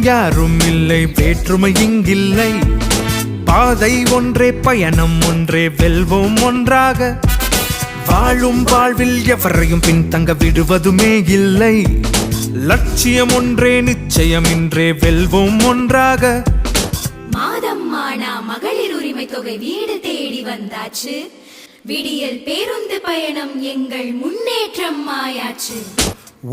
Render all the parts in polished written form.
யாரும் இல்லை, வேற்றுமை இங்கில்லை. பாதை ஒன்றே, பயணம் ஒன்றே, வெல்வோம் ஒன்றாக. வாழும் வாழ்வில் எவரையும் பின்தங்க விடுவதுமே இல்லை. லட்சியம் ஒன்றே, நிச்சயமின்றே, வெல்வோம் ஒன்றாக. மாதம் ஆனா மகளிர் உரிமை தொகை வீடு தேடி வந்தாச்சு. விடியல் பேருந்து பயணம் எங்கள் முன்னேற்றம் ஆயாச்சு.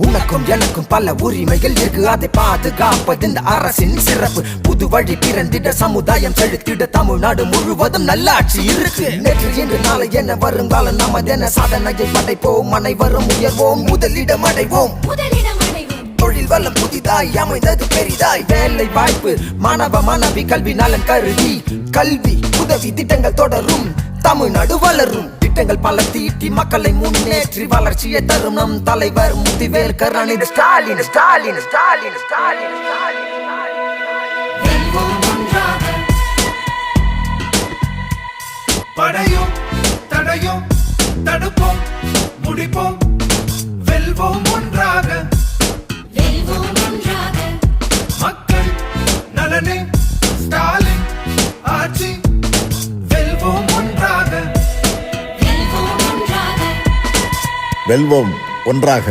உனக்கும் எனக்கும் பல உரிமைகள் இருக்கு, அதை பாதுகாப்பது இந்த அரசின் சிறப்பு. புது வழி பிறந்திட, சமுதாயம் செலுத்திட, தமிழ்நாடு முழுவதும் நல்லாட்சி இருக்கு. நேற்று இன்று நாளை என வருங்காலம் நமதென சாதனையை படைப்போம், அனைவரும் உயர்வோம், முதலிடம் அடைவோம். தொழில் வளம் புதிதாய் அமைந்தது பெரிதாய். வேலை வாய்ப்பு, மாணவ மாணவி கல்வி நலன் கருதி, கல்வி உதவி திட்டங்கள் தொடரும், தமிழ்நாடு வளரும். திட்டங்கள் பல தீட்டி மக்களை முன்னேற்றி வளர்ச்சியை தரும் நம் தலைவர் முத்துவேல் கருணாநிதி ஸ்டாலின். ஸ்டாலின் ஸ்டாலின் ஸ்டாலின் படையோம் தடையோம் தடுப்போம் முடிப்போம், வெல்வோம் ஒன்றாக. மக்கள் நலனே ஸ்டாலின் ஆட்சி, வெல்வோம் ஒன்றாக. வெல்வோம் ஒன்றாக.